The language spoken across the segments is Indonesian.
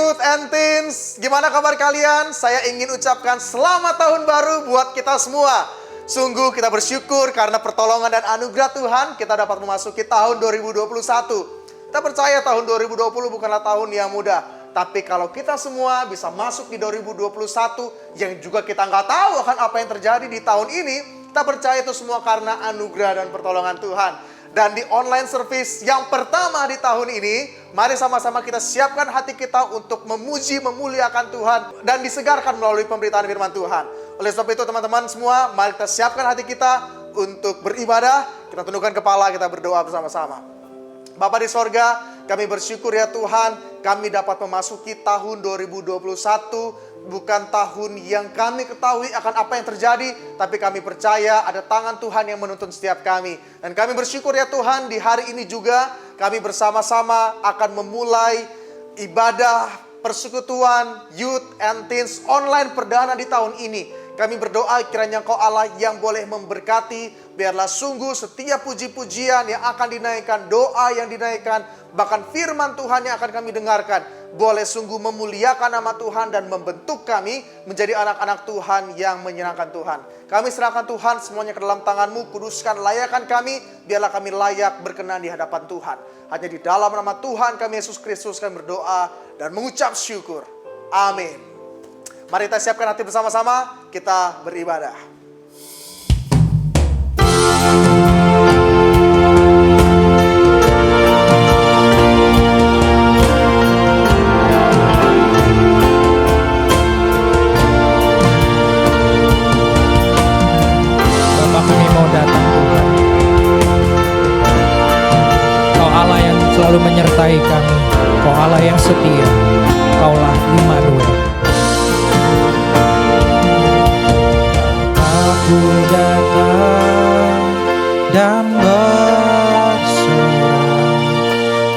Youth and Teens, gimana kabar kalian? Saya ingin ucapkan selamat tahun baru buat kita semua. Sungguh kita bersyukur karena pertolongan dan anugerah Tuhan kita dapat memasuki tahun 2021. Kita percaya tahun 2020 bukanlah tahun yang mudah. Tapi kalau kita semua bisa masuk di 2021 yang juga kita nggak tahu akan apa yang terjadi di tahun ini, kita percaya itu semua karena anugerah dan pertolongan Tuhan. Dan di online service yang pertama di tahun ini, mari sama-sama kita siapkan hati kita untuk memuji, memuliakan Tuhan dan disegarkan melalui pemberitaan firman Tuhan. Oleh sebab itu teman-teman semua, mari kita siapkan hati kita untuk beribadah. Kita tundukkan kepala, kita berdoa bersama-sama. Bapa di sorga, kami bersyukur ya Tuhan, kami dapat memasuki tahun 2021. Bukan tahun yang kami ketahui akan apa yang terjadi, tapi kami percaya ada tangan Tuhan yang menuntun setiap kami. Dan kami bersyukur ya Tuhan, di hari ini juga kami bersama-sama akan memulai ibadah persekutuan Youth and Teens online perdana di tahun ini. Kami berdoa kiranya Engkau Allah yang boleh memberkati, biarlah sungguh setiap puji-pujian yang akan dinaikkan, doa yang dinaikkan, bahkan firman Tuhan yang akan kami dengarkan, boleh sungguh memuliakan nama Tuhan dan membentuk kami menjadi anak-anak Tuhan yang menyenangkan Tuhan. Kami serahkan Tuhan semuanya ke dalam tangan-Mu, kuduskan, layakkan kami, biarlah kami layak berkenan di hadapan Tuhan. Hanya di dalam nama Tuhan kami Yesus Kristus kami berdoa dan mengucap syukur. Amin. Mari kita siapkan hati bersama-sama, kita beribadah. Bapak, kami mau datang Tuhan. Kau Allah yang selalu menyertai kami. Kau Allah yang setia. Kaulah Immanuel. Aku datang dan bersorak,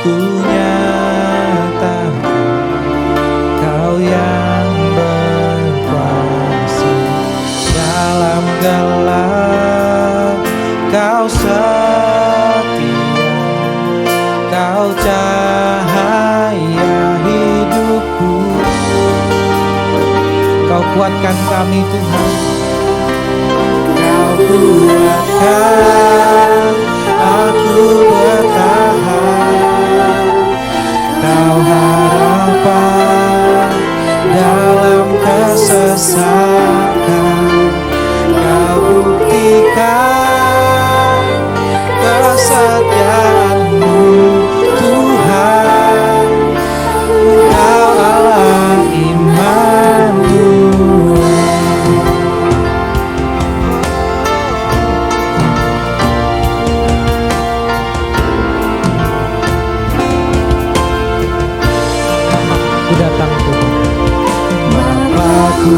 ku nyatakan Kau yang berkuasa. Dalam gelap Kau setia, Kau cahaya hidupku. Kau kuatkan kami Tuhan, kuatkan aku bertahan. Kau harapan dalam kesesakan. Kau buktikan kesetiaan-Mu Tuhan. Kau Allah Immanuel. Ku datang untuk menyembah, ku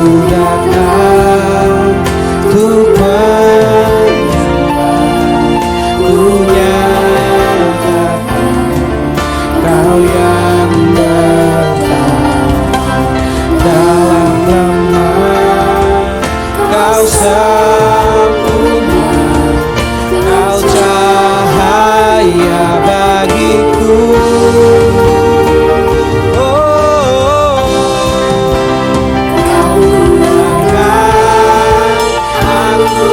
nyatakan Kau yang bertahan. Dalam lemah Kau sempurna, Kau cahaya bagiku. Aku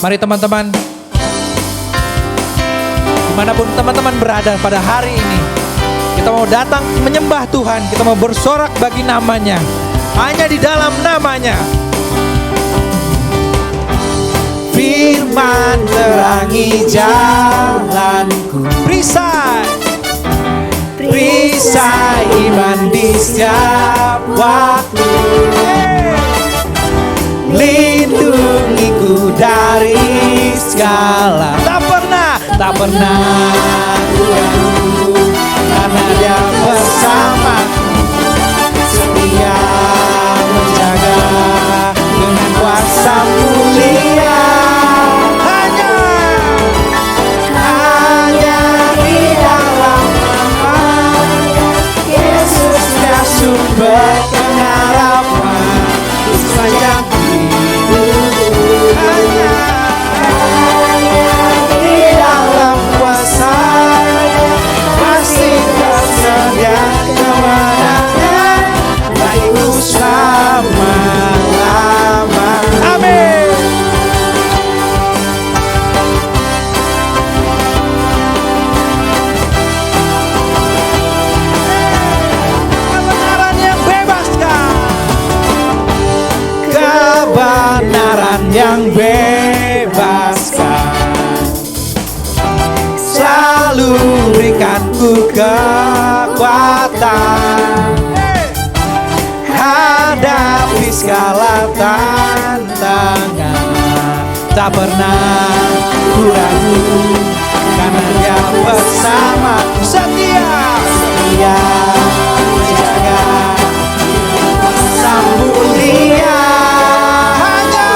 Mari teman-teman, dimanapun teman-teman berada pada hari ini, kita mau datang menyembah Tuhan, kita mau bersorak bagi namanya, hanya di dalam namanya. Firman terangi jalanku, perisai iman di setiap waktu, lindungiku dari segala. Tak pernah ku ragu, karena Dia bersamaku, setia menjaga dengan kuasa mulia. Hanya di dalam nama-Nya, Yesus Dia sumber pengharapan di sepanjang hidupku. Hanya di dalam kuasa-Nya pasti tersedia kemenangan bagiku selama-lama. Amin. Kebenaran yang bebaskan, kebenaran yang bebaskan, selalu berikanku kekuatan hadapi segala tantangan. Tak pernah ku ragu, karena Dia bersamaku, setia menjaga kuasa mulia. Hanya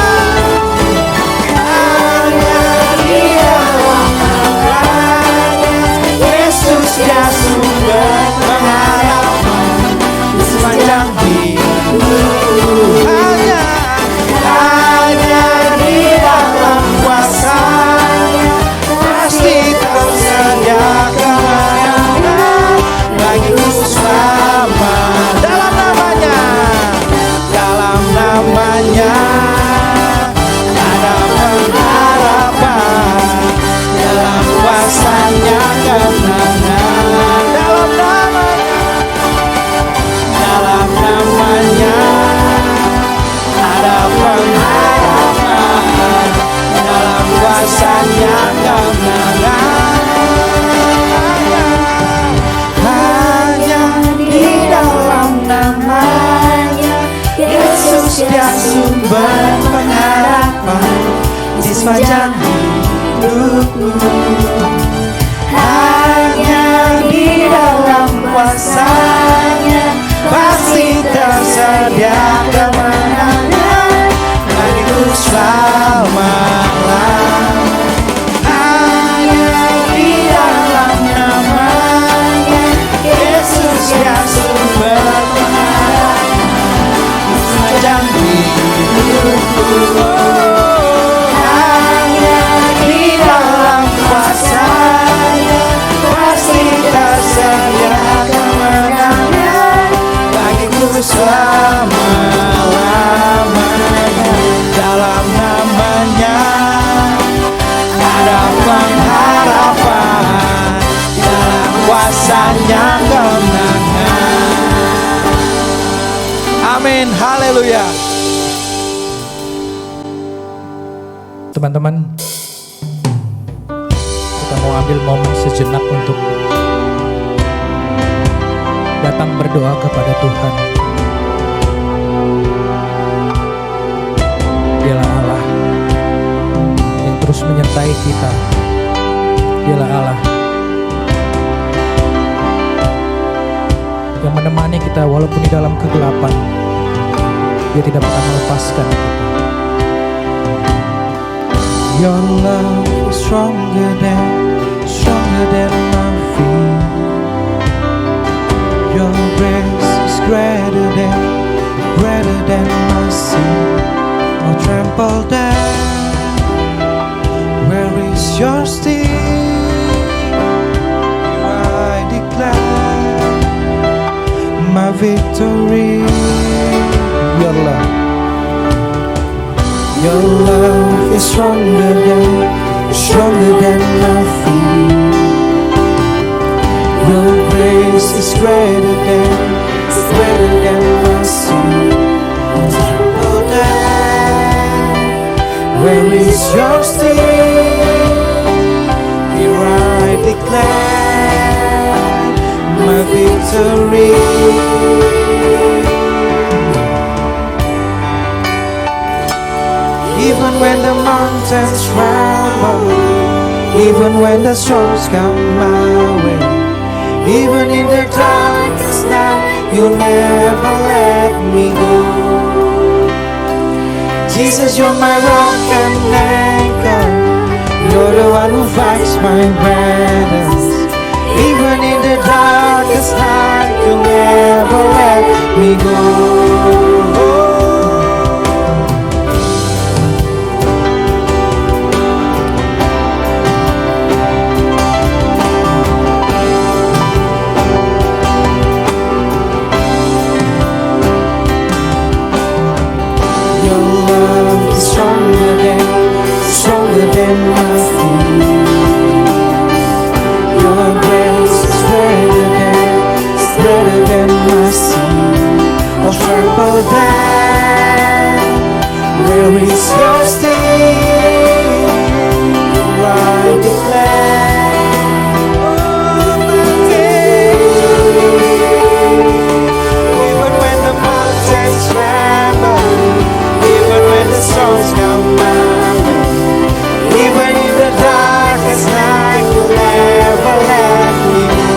di dalam nama-Nya, Yesus Dia sumber pengharapan di sepanjang hidupku. Hanya di dalam kuasa-Nya pasti tersedia kemenangan bagiku selama. Dalam namanya ada pengharapan, dalam kuasa-Nya kemenangan. Dalam namanya ada pengharapan, dalam kuasa-Nya kemenangan. Hanya di dalam namanya, Yesus Dia sumber pengharapan di sepanjang hidupku. Hanya di dalam kuasa-Nya pasti tersedia kemenangan bagiku selama-lamanya. Hanya di dalam namanya, Yesus Dia sumber pengharapan di sepanjang hidupku. Hanya di dalam kuasa-Nya pasti tersedia kemenangan bagiku selama-lamanya. Dalam namanya ada pengharapan, dalam kuasa-Nya kemenangan. Amin, haleluya. Teman-teman, kita mau ambil momen sejenak untuk datang berdoa kepada Tuhan. Dialah Allah yang terus menyertai kita. Dialah Allah yang menemani kita walaupun di dalam kegelapan. Dia tidak pernah melepaskan kita. Your love is stronger than my fear. Your grace is greater than my sin. I'll trample down. Where is your sting? I declare my victory. Your love is stronger than nothing. Your grace is greater than my sin. Oh, that, where is your sting? Here I declare my victory. Even when the mountains tremble, even when the storms come my way, even in the darkest night, you'll never let me go. Jesus, you're my rock and anchor. You're the one who fights my battles. Even in the darkest night, you'll never let me go. Stronger than nothing. Your grace is greater than my sin. Oh, tremble down. Where is your sting? I declare, oh, my victory. Even when the mountains tremble, even when the storms come my way, even in the darkest night, you'll never let me go.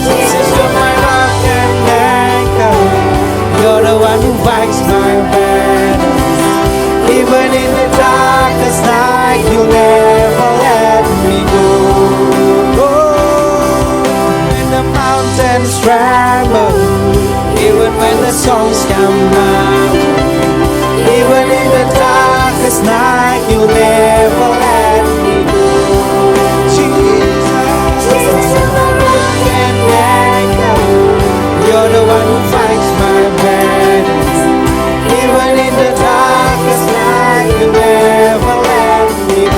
Jesus, you're my rock and anchor. You're the one who fights my battles. Even in the darkest night, you'll never let me go. When the mountains tremble, even when the songs come my way, even in the darkest night, you'll never let me go. Jesus, you're my rock and anchor. You're the one who fights my battles. Even in the darkest night, you'll never let me go.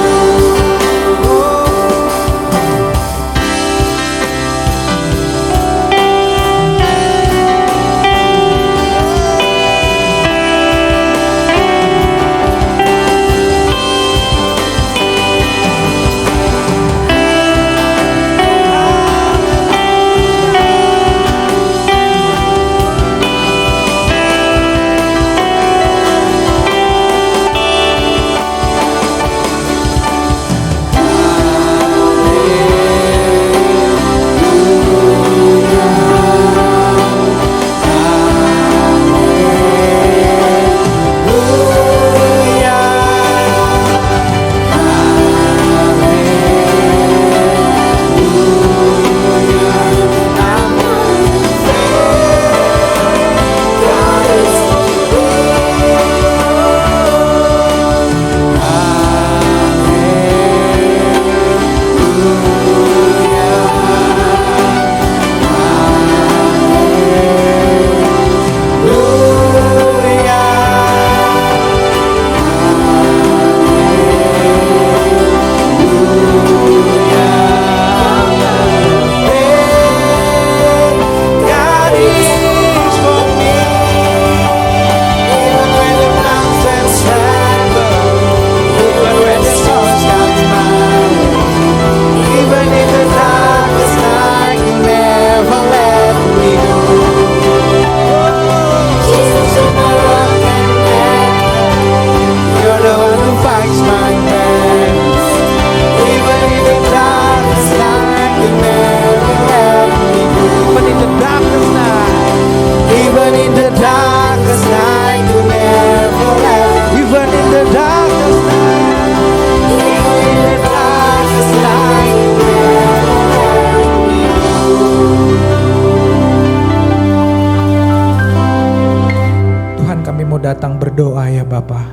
datang berdoa ya Bapa.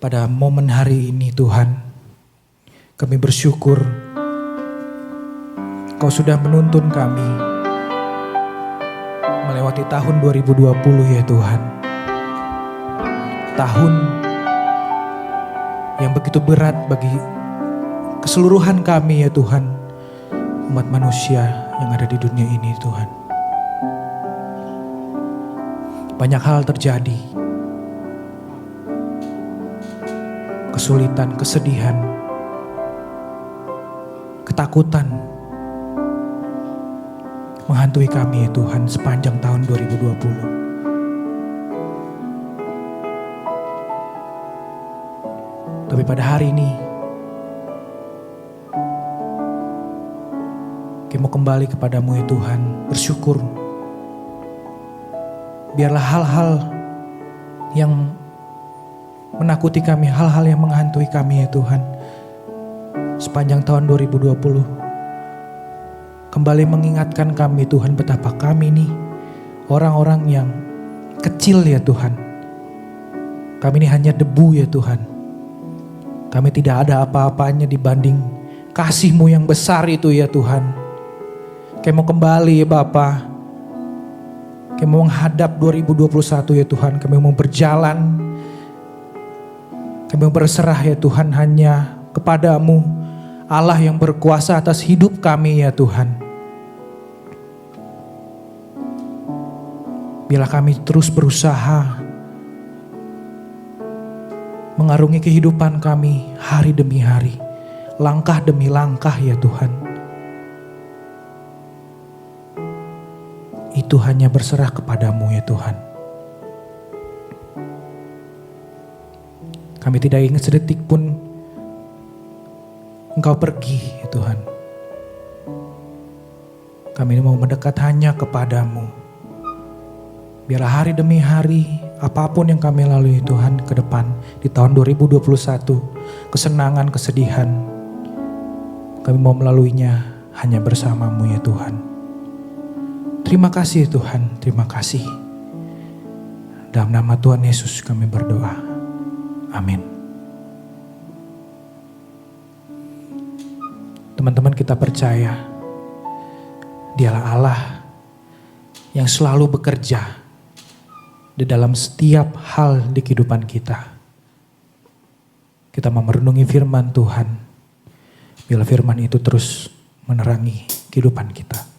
Pada momen hari ini Tuhan, kami bersyukur Kau sudah menuntun kami melewati tahun 2020 ya Tuhan. tahun yang begitu berat bagi keseluruhan kami ya Tuhan, umat manusia yang ada di dunia ini Tuhan. Banyak hal terjadi, kesulitan, kesedihan, ketakutan menghantui kami ya Tuhan sepanjang tahun 2020. Tapi pada hari ini, kami mau kembali kepadamu ya Tuhan, bersyukur. Biarlah hal-hal yang menakuti kami, hal-hal yang menghantui kami ya Tuhan, sepanjang tahun 2020, kembali mengingatkan kami Tuhan betapa kami ini orang-orang yang kecil ya Tuhan. Kami ini hanya debu ya Tuhan. Kami tidak ada apa-apanya dibanding kasih-Mu yang besar itu ya Tuhan. Kami mau kembali ya Bapa. Kami mau menghadap 2021 ya Tuhan. Kami mau berjalan. Kami mau berserah ya Tuhan hanya kepada-Mu. Allah yang berkuasa atas hidup kami ya Tuhan. Bila kami terus berusaha mengarungi kehidupan kami hari demi hari, langkah demi langkah ya Tuhan. Itu hanya berserah kepadamu ya Tuhan. Kami tidak ingin sedetik pun Engkau pergi ya Tuhan. Kami mau mendekat hanya kepadamu. Biarlah hari demi hari, apapun yang kami lalui Tuhan ke depan di tahun 2021, kesenangan, kesedihan, kami mau melaluinya hanya bersamamu ya Tuhan. Terima kasih Tuhan, terima kasih. Dalam nama Tuhan Yesus kami berdoa. Amin. Teman-teman, kita percaya Dialah Allah yang selalu bekerja di dalam setiap hal di kehidupan kita. Kita mau merenungi firman Tuhan. Bila firman itu terus menerangi kehidupan kita.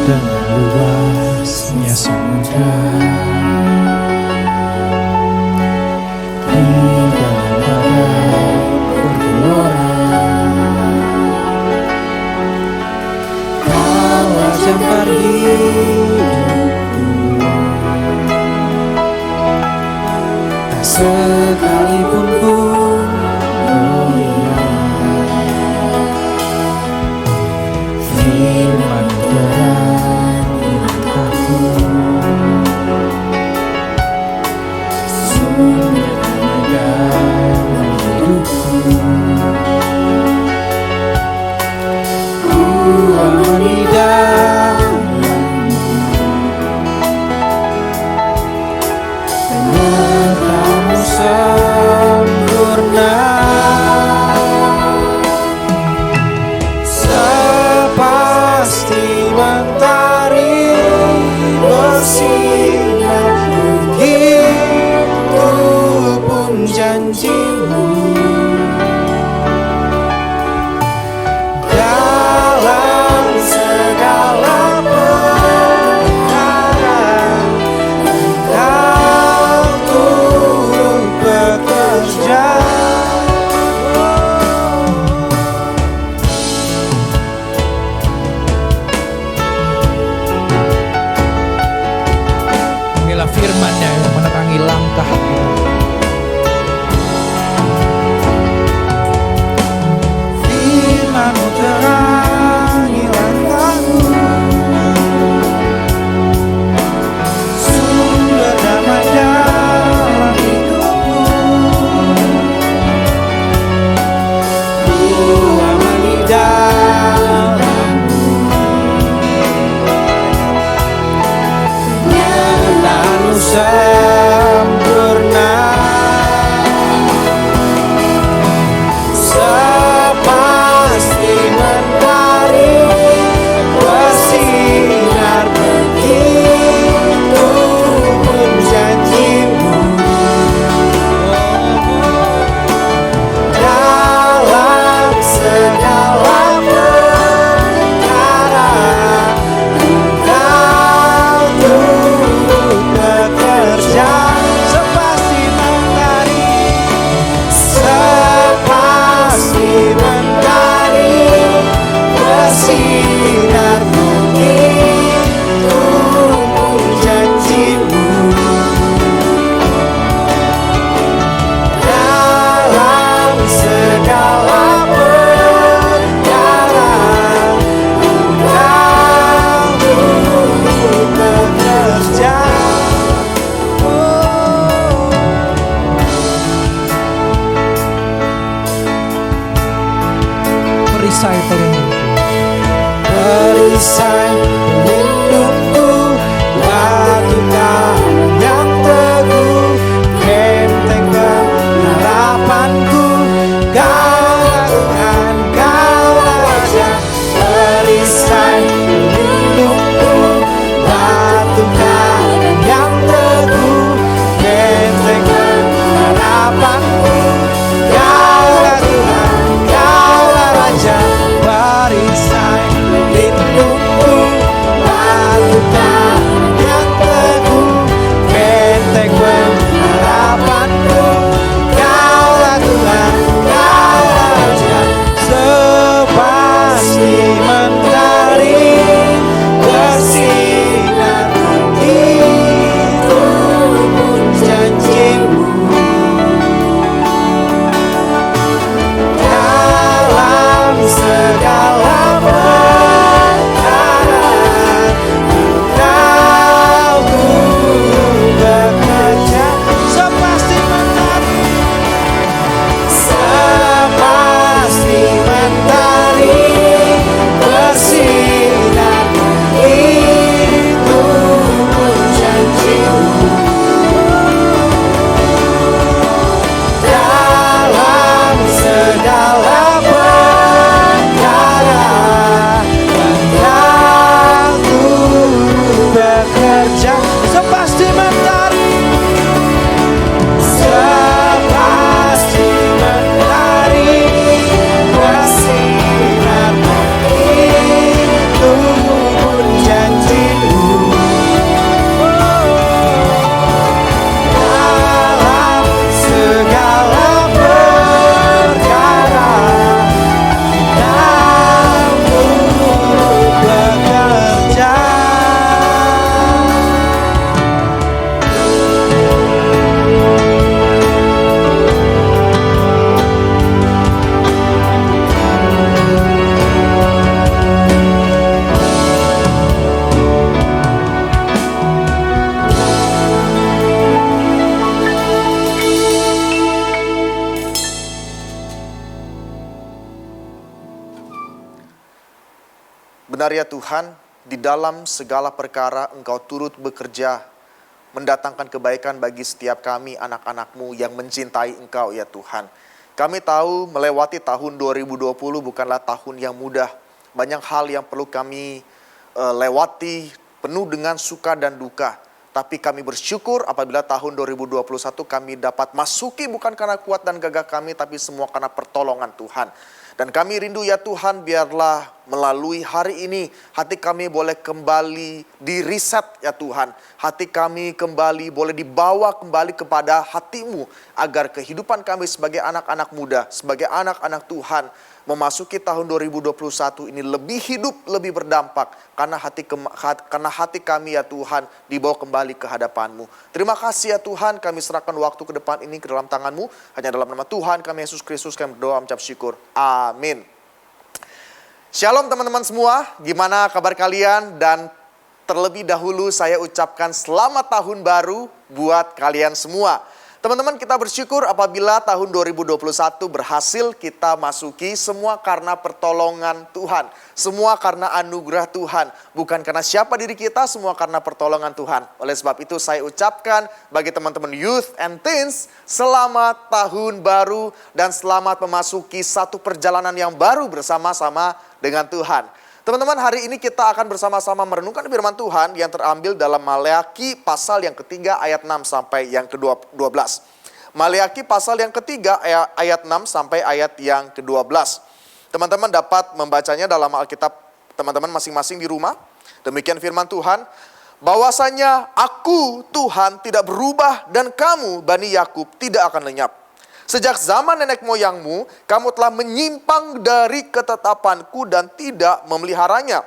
Dengan luasnya samudra, di dalam badai bergelora, Kau ajarkan hidupku, tak sekalipun pun goyah. Firman berani aku, sumber dalam hidupku. Ku aman di dalam-Mu, hanya Kamu sanggup perisai pelindungku. Perisai pelindungku, batu karang yang teguh, benteng pengharapanku. Kaulah Tuhan, Kaulah Raja. Perisai pelindungku, batu karang yang teguh, benteng pengharapanku. Kaulah Tuhan, Kaulah Raja. Perisai pelindungku, batu karang yang teguh, benteng pengharapanku. Kaulah Tuhan, Kaulah Raja. Sepasti mentari bersinar itu pun janjimu. Dalam segala perkara Kau turut bekerja. Sepasti mentari, sepasti mentari bersinar itu pun janjimu. Dalam segala perkara Kau turut bekerja. Sepasti mentari, sepasti mentari bersinar itu pun janjimu. Dalam segala perkara Kau turut bekerja. Benar ya Tuhan, di dalam segala perkara Engkau turut bekerja, mendatangkan kebaikan bagi setiap kami anak-anak-Mu yang mencintai Engkau ya Tuhan. Kami tahu melewati tahun 2020 bukanlah tahun yang mudah. Banyak hal yang perlu kami lewati, penuh dengan suka dan duka. Tapi kami bersyukur apabila tahun 2021 kami dapat masuki bukan karena kuat dan gagah kami, tapi semua karena pertolongan Tuhan. Dan kami rindu ya Tuhan, biarlah melalui hari ini hati kami boleh kembali di reset ya Tuhan. Hati kami kembali boleh dibawa kembali kepada hati-Mu, agar kehidupan kami sebagai anak-anak muda, sebagai anak-anak Tuhan, memasuki tahun 2021 ini lebih hidup, lebih berdampak. Karena hati kami ya Tuhan dibawa kembali ke hadapan-Mu. Terima kasih ya Tuhan, kami serahkan waktu ke depan ini ke dalam tangan-Mu. Hanya dalam nama Tuhan kami Yesus Kristus kami berdoa mengucap syukur. Amin. Shalom teman-teman semua, gimana kabar kalian? Dan terlebih dahulu saya ucapkan selamat tahun baru buat kalian semua. Teman-teman, kita bersyukur apabila tahun 2021 berhasil kita masuki, semua karena pertolongan Tuhan. Semua karena anugerah Tuhan. Bukan karena siapa diri kita, semua karena pertolongan Tuhan. Oleh sebab itu saya ucapkan bagi teman-teman youth and teens, selamat tahun baru dan selamat memasuki satu perjalanan yang baru bersama-sama dengan Tuhan. Teman-teman, hari ini kita akan bersama-sama merenungkan firman Tuhan yang terambil dalam Maleakhi pasal yang ketiga ayat 6 sampai yang ke-12. Maleakhi pasal yang ketiga ayat 6 sampai ayat yang ke-12. Teman-teman dapat membacanya dalam Alkitab teman-teman masing-masing di rumah. Demikian firman Tuhan, bahwasanya aku Tuhan tidak berubah dan kamu Bani Yakub tidak akan lenyap. Sejak zaman nenek moyangmu, kamu telah menyimpang dari ketetapanku dan tidak memeliharanya.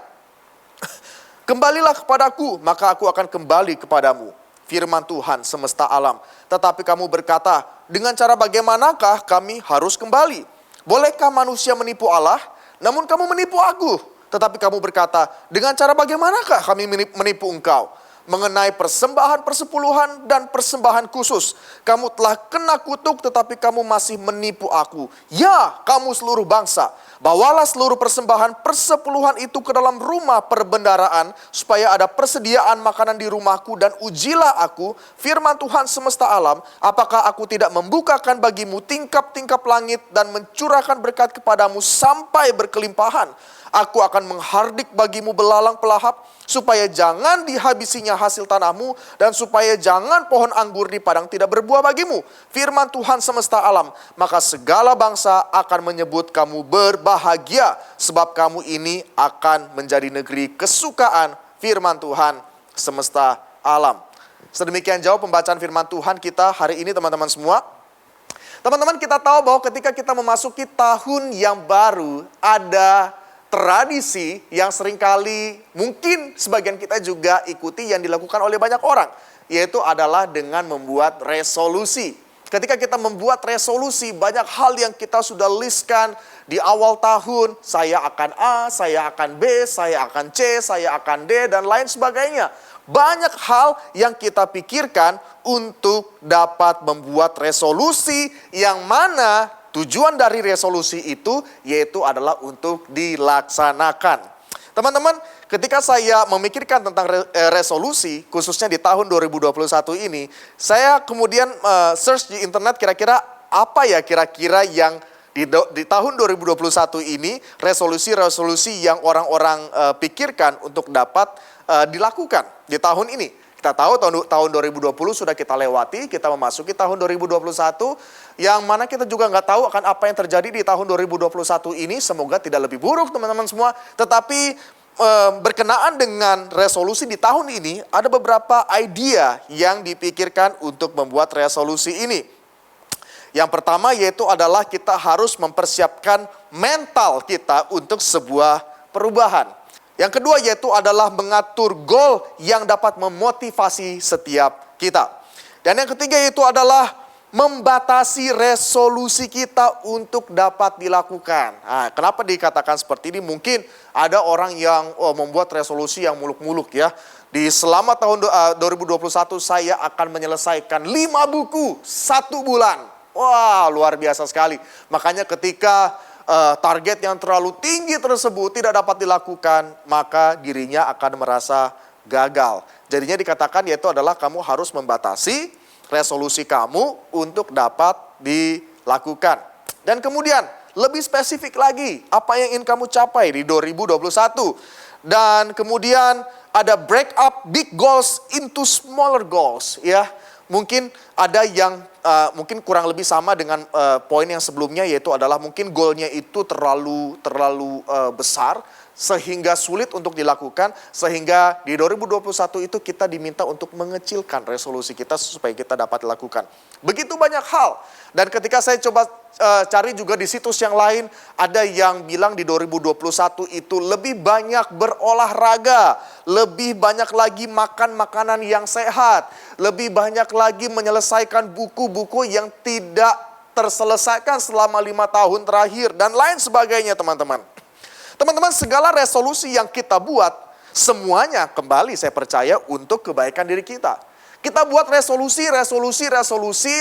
Kembalilah kepadaku, maka aku akan kembali kepadamu. Firman Tuhan semesta alam. Tetapi kamu berkata, dengan cara bagaimanakah kami harus kembali? Bolehkah manusia menipu Allah? Namun kamu menipu aku. Tetapi kamu berkata, dengan cara bagaimanakah kami menipu engkau? mengenai persembahan persepuluhan dan persembahan khusus. Kamu telah kena kutuk tetapi kamu masih menipu aku. Ya, kamu seluruh bangsa, bawalah seluruh persembahan persepuluhan itu ke dalam rumah perbendaraan supaya ada persediaan makanan di rumahku, dan ujilah aku, firman Tuhan semesta alam, apakah aku tidak membukakan bagimu tingkap-tingkap langit dan mencurahkan berkat kepadamu sampai berkelimpahan. Aku akan menghardik bagimu belalang pelahap, supaya jangan dihabisinya hasil tanahmu, dan supaya jangan pohon anggur di padang tidak berbuah bagimu. Firman Tuhan semesta alam, maka segala bangsa akan menyebut kamu berbahagia, sebab kamu ini akan menjadi negeri kesukaan firman Tuhan semesta alam. Sedemikian jauh pembacaan firman Tuhan kita hari ini teman-teman semua. Teman-teman, kita tahu bahwa ketika kita memasuki tahun yang baru, ada tradisi yang seringkali mungkin sebagian kita juga ikuti yang dilakukan oleh banyak orang, yaitu adalah dengan membuat resolusi. Ketika kita membuat resolusi, banyak hal yang kita sudah listkan di awal tahun. Saya akan A, saya akan B, saya akan C, saya akan D, dan lain sebagainya. Banyak hal yang kita pikirkan untuk dapat membuat resolusi, yang mana tujuan dari resolusi itu yaitu adalah untuk dilaksanakan. Teman-teman, ketika saya memikirkan tentang resolusi, khususnya di tahun 2021 ini, saya kemudian search di internet kira-kira apa ya kira-kira yang di tahun 2021 ini, resolusi-resolusi yang orang-orang pikirkan untuk dapat dilakukan di tahun ini. Kita tahu tahun 2020 sudah kita lewati, kita memasuki tahun 2021, yang mana kita juga nggak tahu akan apa yang terjadi di tahun 2021 ini. Semoga tidak lebih buruk teman-teman semua. Tetapi berkenaan dengan resolusi di tahun ini, ada beberapa idea yang dipikirkan untuk membuat resolusi ini. Yang pertama yaitu adalah kita harus mempersiapkan mental kita untuk sebuah perubahan. Yang kedua yaitu adalah mengatur goal yang dapat memotivasi setiap kita. Dan yang ketiga yaitu adalah membatasi resolusi kita untuk dapat dilakukan. Nah, kenapa dikatakan seperti ini? Mungkin ada orang yang membuat resolusi yang muluk-muluk ya. Di selama tahun 2021 saya akan menyelesaikan 5 buku 1 bulan. Wah, luar biasa sekali. Makanya ketika target yang terlalu tinggi tersebut tidak dapat dilakukan, maka dirinya akan merasa gagal. Jadinya dikatakan yaitu adalah kamu harus membatasi resolusi kamu untuk dapat dilakukan. Dan kemudian lebih spesifik lagi, apa yang ingin kamu capai di 2021. Dan kemudian ada break up big goals into smaller goals ya. Mungkin ada yang mungkin kurang lebih sama dengan poin yang sebelumnya, yaitu adalah mungkin goalnya itu terlalu besar sehingga sulit untuk dilakukan, sehingga di 2021 itu kita diminta untuk mengecilkan resolusi kita supaya kita dapat dilakukan. Begitu banyak hal. Dan ketika saya coba cari juga di situs yang lain, ada yang bilang di 2021 itu lebih banyak berolahraga, lebih banyak lagi makan makanan yang sehat, lebih banyak lagi menyelesaikan buku-buku yang tidak terselesaikan selama 5 tahun terakhir, dan lain sebagainya teman-teman. Teman-teman, segala resolusi yang kita buat, semuanya kembali saya percaya untuk kebaikan diri kita. Kita buat resolusi,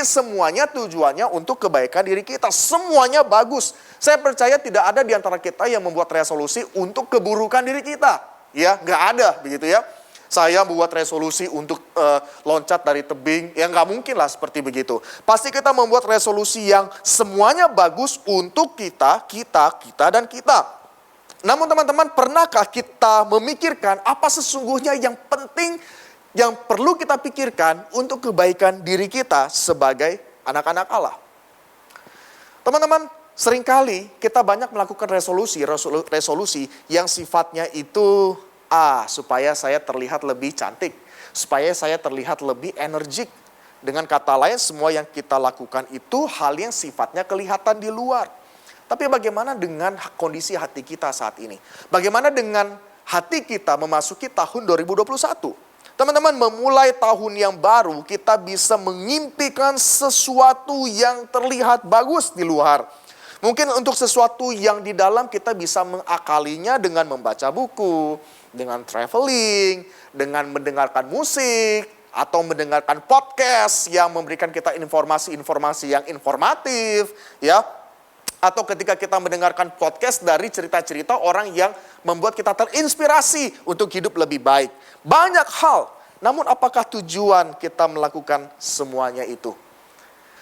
semuanya tujuannya untuk kebaikan diri kita. Semuanya bagus. Saya percaya tidak ada di antara kita yang membuat resolusi untuk keburukan diri kita. Ya, nggak ada begitu ya. Saya membuat resolusi untuk loncat dari tebing, ya nggak mungkin lah seperti begitu. Pasti kita membuat resolusi yang semuanya bagus untuk kita, dan kita. Namun teman-teman, pernahkah kita memikirkan apa sesungguhnya yang penting, yang perlu kita pikirkan untuk kebaikan diri kita sebagai anak-anak Allah? Teman-teman, seringkali kita banyak melakukan resolusi yang sifatnya itu supaya saya terlihat lebih cantik, supaya saya terlihat lebih energik. Dengan kata lain, semua yang kita lakukan itu hal yang sifatnya kelihatan di luar. Tapi bagaimana dengan kondisi hati kita saat ini? Bagaimana dengan hati kita memasuki tahun 2021? Teman-teman, memulai tahun yang baru, kita bisa mengimpikan sesuatu yang terlihat bagus di luar. Mungkin untuk sesuatu yang di dalam kita bisa mengakalinya dengan membaca buku, dengan traveling, dengan mendengarkan musik, atau mendengarkan podcast yang memberikan kita informasi-informasi yang informatif, ya. Atau ketika kita mendengarkan podcast dari cerita-cerita orang yang membuat kita terinspirasi untuk hidup lebih baik. Banyak hal, namun apakah tujuan kita melakukan semuanya itu?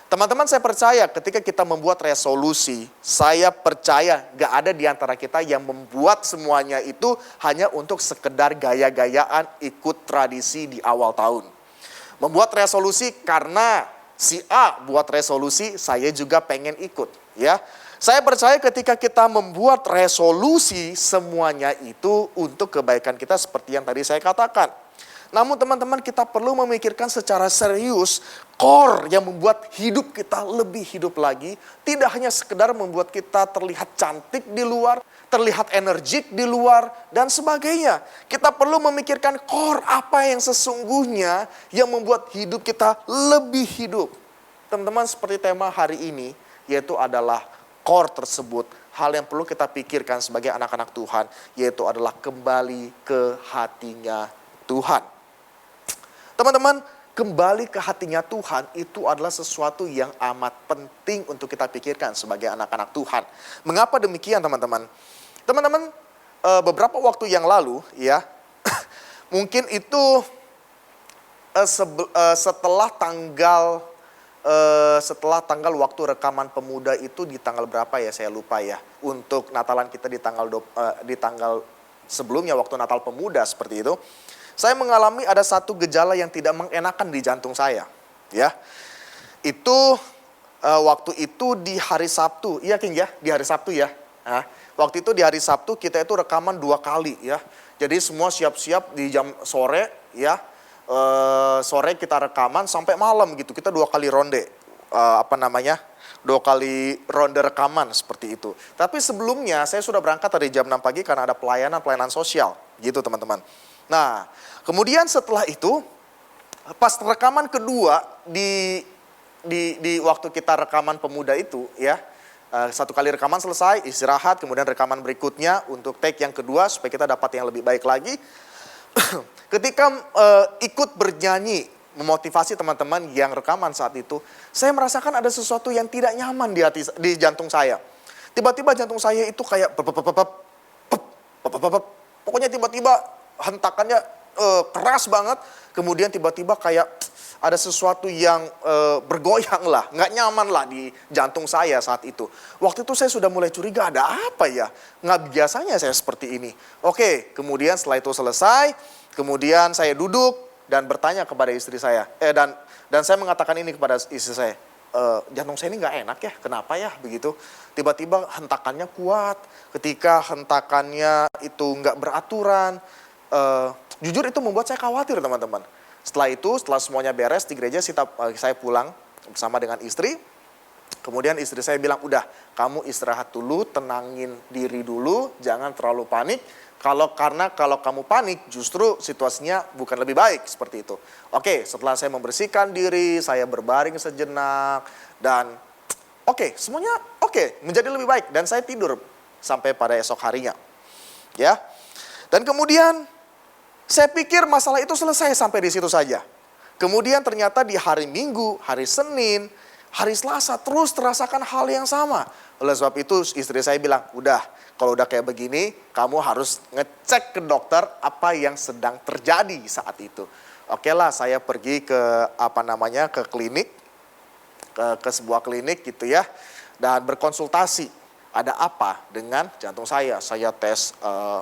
Teman-teman, saya percaya ketika kita membuat resolusi, saya percaya gak ada di antara kita yang membuat semuanya itu hanya untuk sekedar gaya-gayaan ikut tradisi di awal tahun. Membuat resolusi karena si A buat resolusi, saya juga pengen ikut, ya. Saya percaya ketika kita membuat resolusi, semuanya itu untuk kebaikan kita seperti yang tadi saya katakan. Namun teman-teman, kita perlu memikirkan secara serius core yang membuat hidup kita lebih hidup lagi. Tidak hanya sekedar membuat kita terlihat cantik di luar, terlihat energik di luar, dan sebagainya. Kita perlu memikirkan core apa yang sesungguhnya yang membuat hidup kita lebih hidup. Teman-teman, seperti tema hari ini, yaitu adalah core tersebut. Hal yang perlu kita pikirkan sebagai anak-anak Tuhan, yaitu adalah kembali ke hatinya Tuhan. Teman-teman, kembali ke hatinya Tuhan itu adalah sesuatu yang amat penting untuk kita pikirkan sebagai anak-anak Tuhan. Mengapa demikian, teman-teman? Teman-teman, beberapa waktu yang lalu, ya, mungkin itu setelah tanggal waktu rekaman pemuda itu di tanggal berapa ya, saya lupa ya. Untuk Natalan kita di tanggal sebelumnya, waktu Natal Pemuda seperti itu. Saya mengalami ada satu gejala yang tidak mengenakan di jantung saya, ya. Itu waktu itu di hari Sabtu, iya King ya, di hari Sabtu ya. Nah, waktu itu di hari Sabtu kita itu rekaman 2 kali ya. Jadi semua siap-siap di jam sore ya. Sore kita rekaman sampai malam gitu. Kita 2 kali ronde, 2 kali ronde rekaman seperti itu. Tapi sebelumnya saya sudah berangkat dari jam 6 pagi karena ada pelayanan sosial gitu teman-teman. Nah, kemudian setelah itu, pas rekaman kedua di waktu kita rekaman pemuda itu, ya, 1 kali rekaman selesai, istirahat, kemudian rekaman berikutnya untuk take yang kedua supaya kita dapat yang lebih baik lagi. Ketika ikut bernyanyi, memotivasi teman-teman yang rekaman saat itu, saya merasakan ada sesuatu yang tidak nyaman di jantung saya. Tiba-tiba jantung saya itu kayak pokoknya tiba-tiba hentakannya keras banget, kemudian tiba-tiba kayak ada sesuatu yang bergoyang lah, nggak nyaman lah di jantung saya saat itu. Waktu itu saya sudah mulai curiga, ada apa ya? Nggak biasanya saya seperti ini. Oke, kemudian setelah itu selesai, kemudian saya duduk dan bertanya kepada istri saya, dan saya mengatakan ini kepada istri saya, jantung saya ini nggak enak ya, kenapa ya begitu? Tiba-tiba hentakannya kuat, ketika hentakannya itu nggak beraturan. Jujur itu membuat saya khawatir teman-teman. Setelah semuanya beres di gereja, saya pulang bersama dengan istri. Kemudian istri saya bilang, udah kamu istirahat dulu, tenangin diri dulu, jangan terlalu panik. Karena kalau kamu panik justru situasinya bukan lebih baik seperti itu. Oke, setelah saya membersihkan diri, saya berbaring sejenak. Dan semuanya menjadi lebih baik. Dan saya tidur sampai pada esok harinya. Ya. Dan kemudian saya pikir masalah itu selesai sampai di situ saja. Kemudian ternyata di hari Minggu, hari Senin, hari Selasa terus terasakan hal yang sama. Oleh sebab itu istri saya bilang, udah kalau udah kayak begini kamu harus ngecek ke dokter apa yang sedang terjadi saat itu. Oke lah, saya pergi ke ke klinik, ke sebuah klinik gitu ya, dan berkonsultasi. Ada apa dengan jantung saya? Saya tes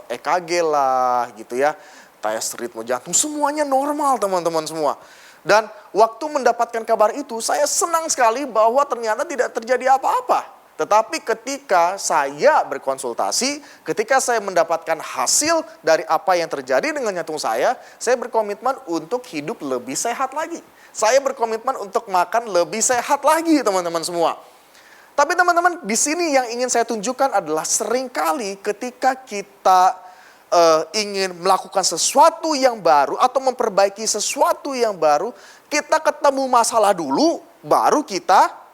EKG lah gitu ya, tes ritme jantung, semuanya normal teman-teman semua. Dan waktu mendapatkan kabar itu, saya senang sekali bahwa ternyata tidak terjadi apa-apa. Tetapi ketika saya berkonsultasi, ketika saya mendapatkan hasil dari apa yang terjadi dengan jantung saya berkomitmen untuk hidup lebih sehat lagi. Saya berkomitmen untuk makan lebih sehat lagi teman-teman semua. Tapi teman-teman, di sini yang ingin saya tunjukkan adalah seringkali ketika kita ingin melakukan sesuatu yang baru atau memperbaiki sesuatu yang baru, kita ketemu masalah dulu, baru kita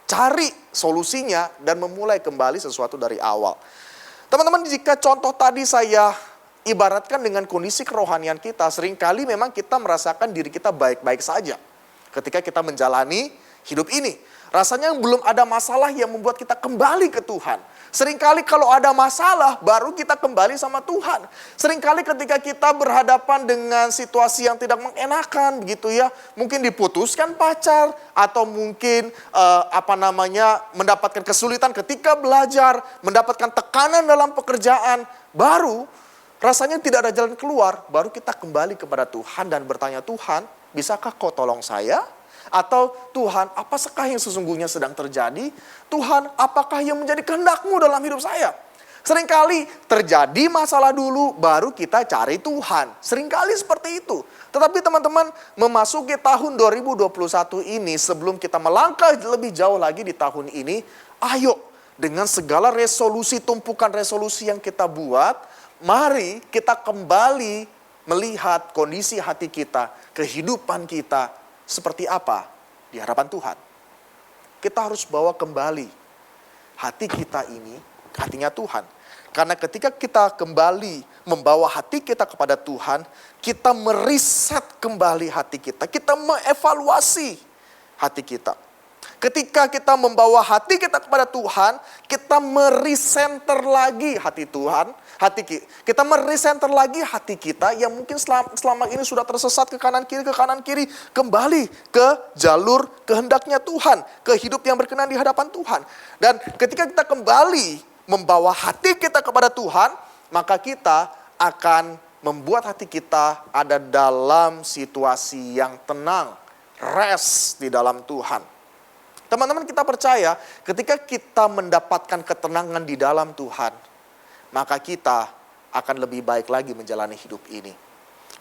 cari solusinya dan memulai kembali sesuatu dari awal. Teman-teman, jika contoh tadi saya ibaratkan dengan kondisi kerohanian kita, seringkali memang kita merasakan diri kita baik-baik saja ketika kita menjalani hidup ini. Rasanya belum ada masalah yang membuat kita kembali ke Tuhan. Seringkali kalau ada masalah, baru kita kembali sama Tuhan. Seringkali ketika kita berhadapan dengan situasi yang tidak mengenakan, begitu ya. Mungkin diputuskan pacar, atau mungkin mendapatkan kesulitan ketika belajar, mendapatkan tekanan dalam pekerjaan, baru rasanya tidak ada jalan keluar, baru kita kembali kepada Tuhan dan bertanya, Tuhan, bisakah kau tolong saya? Atau Tuhan, apakah yang sesungguhnya sedang terjadi? Tuhan, apakah yang menjadi kehendak-Mu dalam hidup saya? Seringkali terjadi masalah dulu, baru kita cari Tuhan. Seringkali seperti itu. Tetapi teman-teman, memasuki tahun 2021 ini, sebelum kita melangkah lebih jauh lagi di tahun ini, ayo dengan segala resolusi, tumpukan resolusi yang kita buat, mari kita kembali melihat kondisi hati kita, kehidupan kita, seperti apa di hadapan Tuhan. Kita harus bawa kembali hati kita ini ke hatinya Tuhan. Karena ketika kita kembali membawa hati kita kepada Tuhan, kita meriset kembali hati kita. Kita mengevaluasi hati kita. Ketika kita membawa hati kita kepada Tuhan, kita merecenter lagi hati Tuhan, kita merecenter lagi hati kita yang mungkin selama ini sudah tersesat ke kanan kiri, kembali ke jalur kehendaknya Tuhan, ke hidup yang berkenan di hadapan Tuhan. Dan ketika kita kembali membawa hati kita kepada Tuhan, maka kita akan membuat hati kita ada dalam situasi yang tenang, rest di dalam Tuhan. Teman-teman, kita percaya ketika kita mendapatkan ketenangan di dalam Tuhan, maka kita akan lebih baik lagi menjalani hidup ini.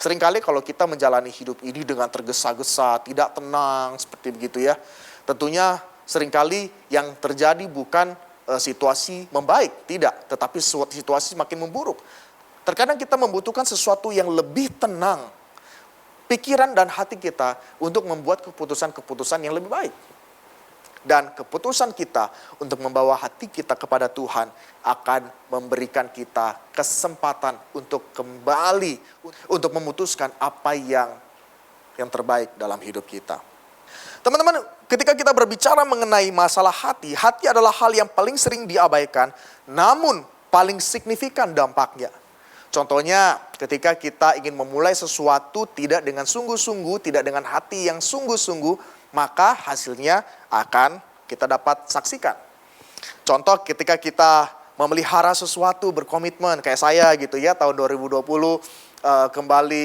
Seringkali kalau kita menjalani hidup ini dengan tergesa-gesa, tidak tenang, seperti begitu ya. Tentunya seringkali yang terjadi bukan situasi membaik, tidak. Tetapi situasi makin memburuk. Terkadang kita membutuhkan sesuatu yang lebih tenang, pikiran dan hati kita untuk membuat keputusan-keputusan yang lebih baik. Dan keputusan kita untuk membawa hati kita kepada Tuhan akan memberikan kita kesempatan untuk kembali, untuk memutuskan apa yang terbaik dalam hidup kita. Teman-teman, ketika kita berbicara mengenai masalah hati, hati adalah hal yang paling sering diabaikan, namun paling signifikan dampaknya. Contohnya, ketika kita ingin memulai sesuatu tidak dengan sungguh-sungguh, tidak dengan hati yang sungguh-sungguh, maka hasilnya akan kita dapat saksikan. Contoh ketika kita memelihara sesuatu, berkomitmen, kayak saya gitu ya, tahun 2020 kembali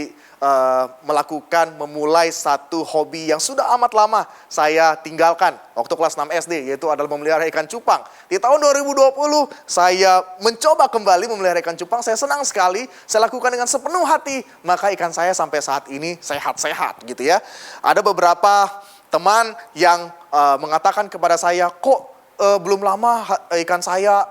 memulai satu hobi yang sudah amat lama saya tinggalkan waktu kelas 6 SD, yaitu adalah memelihara ikan cupang. Di tahun 2020 saya mencoba kembali memelihara ikan cupang, saya senang sekali, saya lakukan dengan sepenuh hati, maka ikan saya sampai saat ini sehat-sehat gitu ya. Ada beberapa teman yang mengatakan kepada saya, kok belum lama ikan saya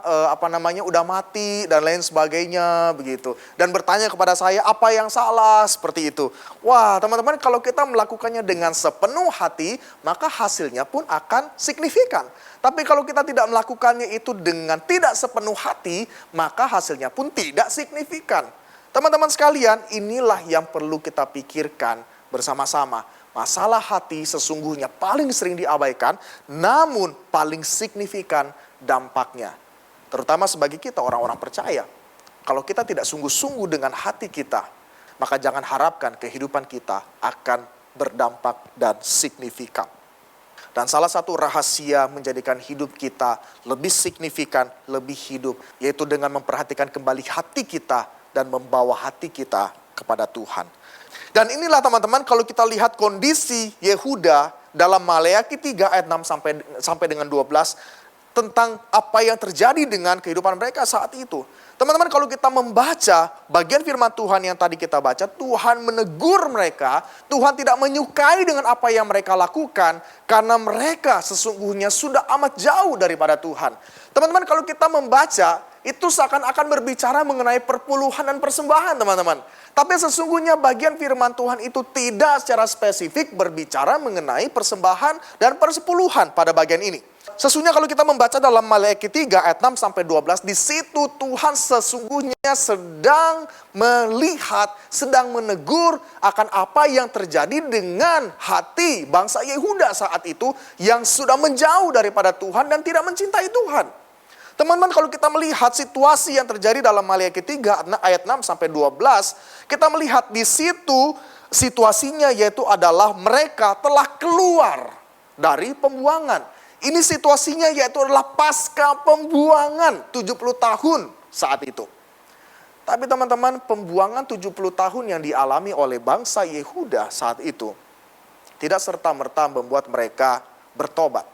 udah mati dan lain sebagainya begitu. Dan bertanya kepada saya apa yang salah seperti itu. Wah, teman-teman, kalau kita melakukannya dengan sepenuh hati, maka hasilnya pun akan signifikan. Tapi kalau kita tidak melakukannya itu dengan tidak sepenuh hati, maka hasilnya pun tidak signifikan. Teman-teman sekalian, inilah yang perlu kita pikirkan bersama-sama. Masalah hati sesungguhnya paling sering diabaikan, namun paling signifikan dampaknya. Terutama sebagai kita orang-orang percaya. Kalau kita tidak sungguh-sungguh dengan hati kita, maka jangan harapkan kehidupan kita akan berdampak dan signifikan. Dan salah satu rahasia menjadikan hidup kita lebih signifikan, lebih hidup, yaitu dengan memperhatikan kembali hati kita dan membawa hati kita kepada Tuhan. Dan inilah teman-teman, kalau kita lihat kondisi Yehuda dalam Maleakhi 3 ayat 6 sampai dengan 12 tentang apa yang terjadi dengan kehidupan mereka saat itu. Teman-teman, kalau kita membaca bagian firman Tuhan yang tadi kita baca, Tuhan menegur mereka, Tuhan tidak menyukai dengan apa yang mereka lakukan karena mereka sesungguhnya sudah amat jauh daripada Tuhan. Teman-teman, kalau kita membaca, itu seakan-akan berbicara mengenai perpuluhan dan persembahan, teman-teman. Tapi sesungguhnya bagian firman Tuhan itu tidak secara spesifik berbicara mengenai persembahan dan persepuluhan pada bagian ini. Sesungguhnya kalau kita membaca dalam Maleakhi 3 ayat 6 sampai 12, di situ Tuhan sesungguhnya sedang melihat, sedang menegur akan apa yang terjadi dengan hati bangsa Yehuda saat itu yang sudah menjauh daripada Tuhan dan tidak mencintai Tuhan. Teman-teman, kalau kita melihat situasi yang terjadi dalam Maleakhi 3 ayat 6 sampai 12, kita melihat di situ situasinya yaitu adalah mereka telah keluar dari pembuangan. Ini situasinya yaitu adalah pasca pembuangan 70 tahun saat itu. Tapi teman-teman, pembuangan 70 tahun yang dialami oleh bangsa Yehuda saat itu tidak serta-merta membuat mereka bertobat.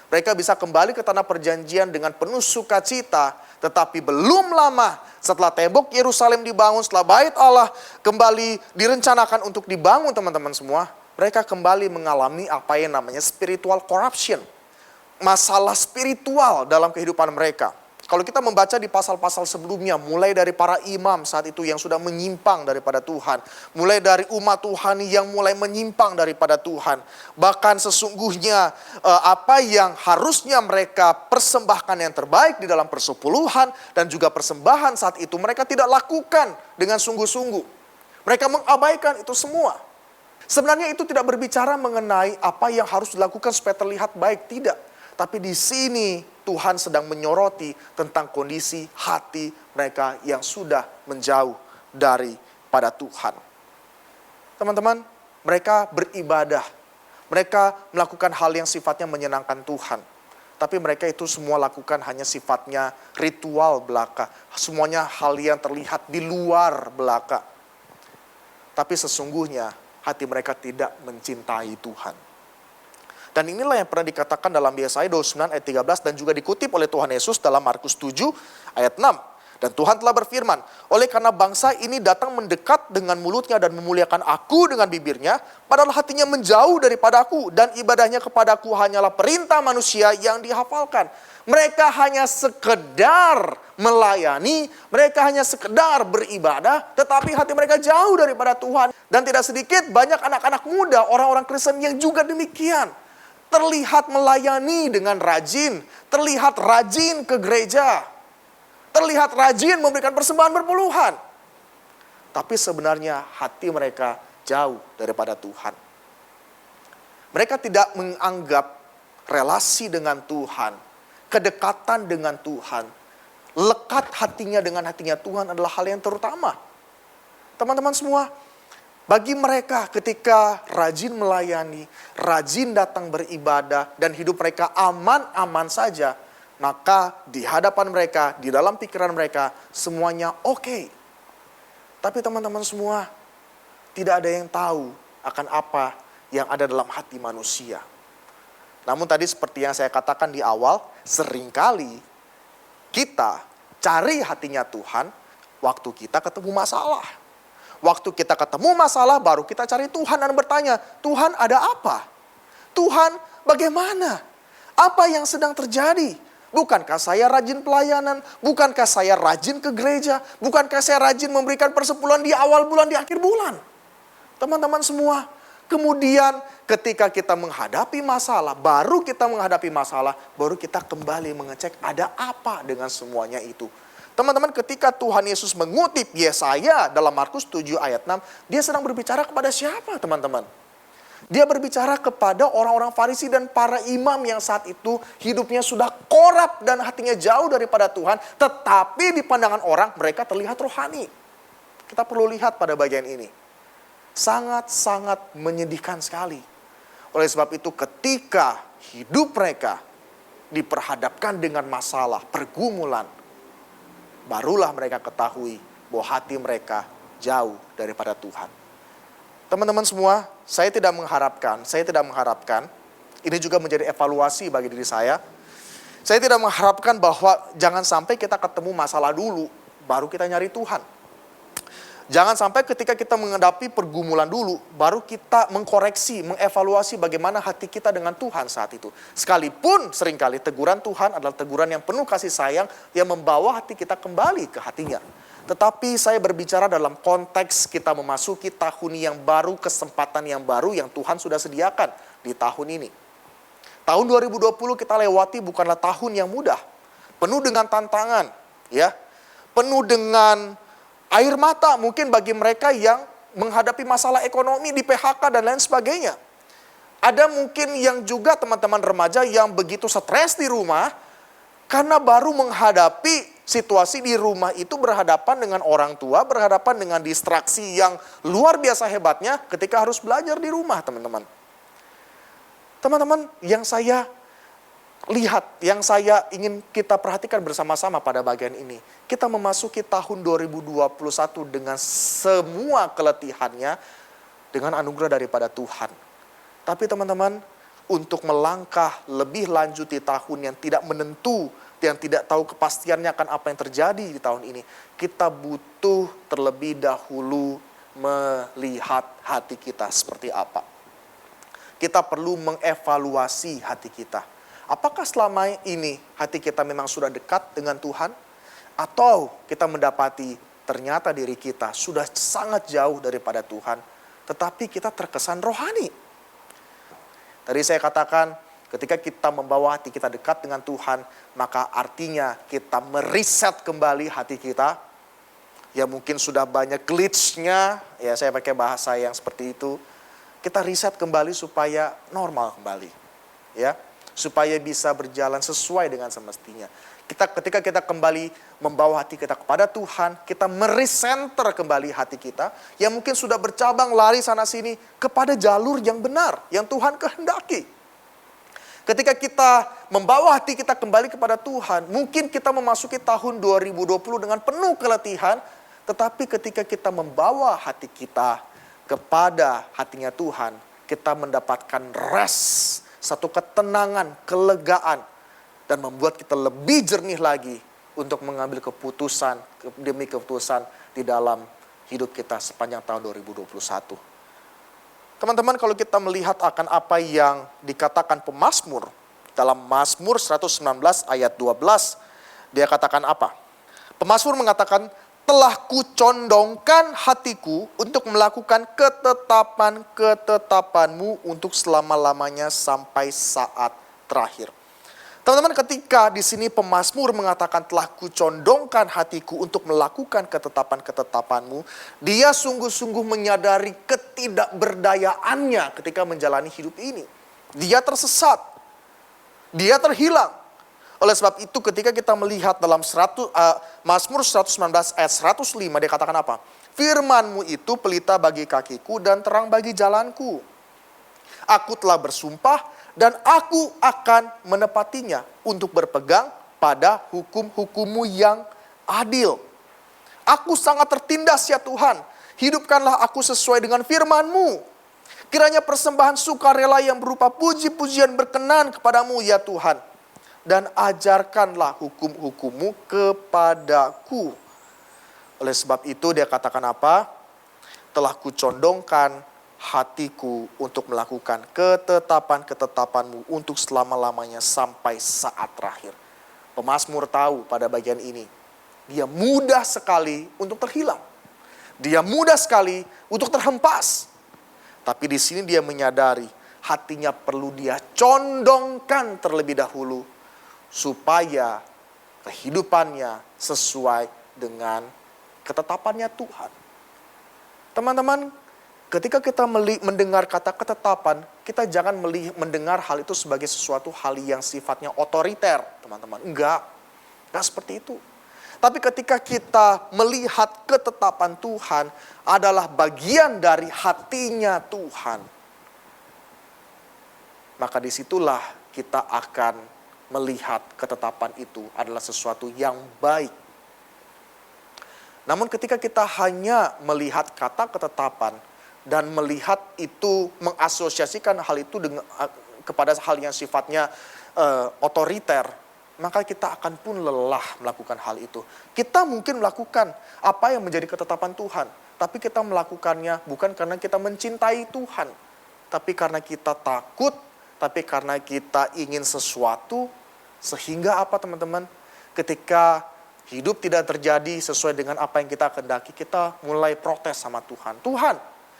Mereka bisa kembali ke tanah perjanjian dengan penuh sukacita, tetapi belum lama setelah tembok Yerusalem dibangun, setelah bait Allah kembali direncanakan untuk dibangun teman-teman semua, mereka kembali mengalami apa yang namanya spiritual corruption. Masalah spiritual dalam kehidupan mereka. Kalau kita membaca di pasal-pasal sebelumnya, mulai dari para imam saat itu yang sudah menyimpang daripada Tuhan. Mulai dari umat Tuhan yang mulai menyimpang daripada Tuhan. Bahkan sesungguhnya apa yang harusnya mereka persembahkan yang terbaik di dalam persepuluhan dan juga persembahan saat itu mereka tidak lakukan dengan sungguh-sungguh. Mereka mengabaikan itu semua. Sebenarnya itu tidak berbicara mengenai apa yang harus dilakukan supaya terlihat baik, tidak. Tapi di sini Tuhan sedang menyoroti tentang kondisi hati mereka yang sudah menjauh daripada Tuhan. Teman-teman, mereka beribadah. Mereka melakukan hal yang sifatnya menyenangkan Tuhan. Tapi mereka itu semua lakukan hanya sifatnya ritual belaka. Semuanya hal yang terlihat di luar belaka. Tapi sesungguhnya hati mereka tidak mencintai Tuhan. Dan inilah yang pernah dikatakan dalam Yesaya 29 ayat 13 dan juga dikutip oleh Tuhan Yesus dalam Markus 7 ayat 6. Dan Tuhan telah berfirman, oleh karena bangsa ini datang mendekat dengan mulutnya dan memuliakan aku dengan bibirnya, padahal hatinya menjauh daripada aku dan ibadahnya kepadaku hanyalah perintah manusia yang dihafalkan. Mereka hanya sekedar melayani, mereka hanya sekedar beribadah, tetapi hati mereka jauh daripada Tuhan. Dan tidak sedikit banyak anak-anak muda, orang-orang Kristen yang juga demikian. Terlihat melayani dengan rajin, terlihat rajin ke gereja, terlihat rajin memberikan persembahan berpuluhan. Tapi sebenarnya hati mereka jauh daripada Tuhan. Mereka tidak menganggap relasi dengan Tuhan, kedekatan dengan Tuhan, lekat hatinya dengan hatinya Tuhan adalah hal yang terutama. Teman-teman semua, bagi mereka ketika rajin melayani, rajin datang beribadah, dan hidup mereka aman-aman saja, maka di hadapan mereka, di dalam pikiran mereka, semuanya oke. Tapi teman-teman semua, tidak ada yang tahu akan apa yang ada dalam hati manusia. Namun tadi seperti yang saya katakan di awal, seringkali kita cari hatinya Tuhan waktu kita ketemu masalah. Waktu kita ketemu masalah baru kita cari Tuhan dan bertanya, Tuhan ada apa? Tuhan bagaimana? Apa yang sedang terjadi? Bukankah saya rajin pelayanan? Bukankah saya rajin ke gereja? Bukankah saya rajin memberikan persepuluhan di awal bulan, di akhir bulan? Teman-teman semua, kemudian ketika kita menghadapi masalah, baru kita kembali mengecek ada apa dengan semuanya itu. Teman-teman, ketika Tuhan Yesus mengutip Yesaya dalam Markus 7 ayat 6, dia sedang berbicara kepada siapa teman-teman? Dia berbicara kepada orang-orang Farisi dan para imam yang saat itu hidupnya sudah korup dan hatinya jauh daripada Tuhan. Tetapi di pandangan orang mereka terlihat rohani. Kita perlu lihat pada bagian ini. Sangat-sangat menyedihkan sekali. Oleh sebab itu ketika hidup mereka diperhadapkan dengan masalah, pergumulan, barulah mereka ketahui bahwa hati mereka jauh daripada Tuhan. Teman-teman semua, saya tidak mengharapkan, ini juga menjadi evaluasi bagi diri saya. Saya tidak mengharapkan bahwa jangan sampai kita ketemu masalah dulu, baru kita nyari Tuhan. Jangan sampai ketika kita menghadapi pergumulan dulu, baru kita mengkoreksi, mengevaluasi bagaimana hati kita dengan Tuhan saat itu. Sekalipun seringkali teguran Tuhan adalah teguran yang penuh kasih sayang, yang membawa hati kita kembali ke hatinya. Tetapi saya berbicara dalam konteks kita memasuki tahun yang baru, kesempatan yang baru yang Tuhan sudah sediakan di tahun ini. Tahun 2020 kita lewati bukanlah tahun yang mudah. Penuh dengan tantangan, ya. Penuh dengan air mata mungkin bagi mereka yang menghadapi masalah ekonomi di PHK dan lain sebagainya. Ada mungkin yang juga teman-teman remaja yang begitu stres di rumah karena baru menghadapi situasi di rumah itu berhadapan dengan orang tua, berhadapan dengan distraksi yang luar biasa hebatnya ketika harus belajar di rumah, teman-teman. Teman-teman, yang saya lihat, yang saya ingin kita perhatikan bersama-sama pada bagian ini. Kita memasuki tahun 2021 dengan semua keletihannya, dengan anugerah daripada Tuhan. Tapi teman-teman, untuk melangkah lebih lanjut di tahun yang tidak menentu, yang tidak tahu kepastiannya akan apa yang terjadi di tahun ini, kita butuh terlebih dahulu melihat hati kita seperti apa. Kita perlu mengevaluasi hati kita. Apakah selama ini hati kita memang sudah dekat dengan Tuhan? Atau kita mendapati ternyata diri kita sudah sangat jauh daripada Tuhan, tetapi kita terkesan rohani. Tadi saya katakan, ketika kita membawa hati kita dekat dengan Tuhan, maka artinya kita meriset kembali hati kita. Ya mungkin sudah banyak glitch-nya, ya saya pakai bahasa yang seperti itu. Kita riset kembali supaya normal kembali, ya, supaya bisa berjalan sesuai dengan semestinya. Ketika kita kembali membawa hati kita kepada Tuhan, kita meresenter kembali hati kita yang mungkin sudah bercabang lari sana sini kepada jalur yang benar, yang Tuhan kehendaki. Ketika kita membawa hati kita kembali kepada Tuhan, mungkin kita memasuki tahun 2020 dengan penuh keletihan, tetapi ketika kita membawa hati kita kepada hatinya Tuhan, kita mendapatkan rest, satu ketenangan, kelegaan, dan membuat kita lebih jernih lagi untuk mengambil keputusan demi keputusan di dalam hidup kita sepanjang tahun 2021. Teman-teman, kalau kita melihat akan apa yang dikatakan pemazmur dalam Mazmur 119 ayat 12, dia katakan apa? Pemazmur mengatakan, telah kucondongkan hatiku untuk melakukan ketetapan-ketetapanmu untuk selama-lamanya sampai saat terakhir. Teman-teman, ketika di sini pemazmur mengatakan telah kucondongkan hatiku untuk melakukan ketetapan-ketetapanmu, dia sungguh-sungguh menyadari ketidakberdayaannya ketika menjalani hidup ini. Dia tersesat, dia terhilang. Oleh sebab itu ketika kita melihat dalam Mazmur 119 ayat 105, dia katakan apa? Firman-Mu itu pelita bagi kakiku dan terang bagi jalanku. Aku telah bersumpah dan aku akan menepatinya untuk berpegang pada hukum-hukum-Mu yang adil. Aku sangat tertindas ya Tuhan. Hidupkanlah aku sesuai dengan firman-Mu. Kiranya persembahan sukarela yang berupa puji-pujian berkenan kepadamu ya Tuhan. Dan ajarkanlah hukum-hukum-Mu kepadaku. Oleh sebab itu dia katakan apa? Telah kucondongkan hatiku untuk melakukan ketetapan-ketetapan-Mu untuk selama-lamanya sampai saat terakhir. Pemazmur tahu pada bagian ini, dia mudah sekali untuk terhilang. Dia mudah sekali untuk terhempas. Tapi di sini dia menyadari hatinya perlu dia condongkan terlebih dahulu supaya kehidupannya sesuai dengan ketetapannya Tuhan. Teman-teman, ketika kita mendengar kata ketetapan, kita jangan mendengar hal itu sebagai sesuatu hal yang sifatnya otoriter, teman-teman. Enggak seperti itu. Tapi ketika kita melihat ketetapan Tuhan adalah bagian dari hatinya Tuhan, maka disitulah kita akan melihat ketetapan itu adalah sesuatu yang baik. Namun ketika kita hanya melihat kata ketetapan dan melihat itu, mengasosiasikan hal itu dengan, kepada hal yang sifatnya otoriter, maka kita akan pun lelah melakukan hal itu. Kita mungkin melakukan apa yang menjadi ketetapan Tuhan, tapi kita melakukannya bukan karena kita mencintai Tuhan, tapi karena kita takut, tapi karena kita ingin sesuatu. Sehingga apa teman-teman? Ketika hidup tidak terjadi sesuai dengan apa yang kita kehendaki, kita mulai protes sama Tuhan. Tuhan,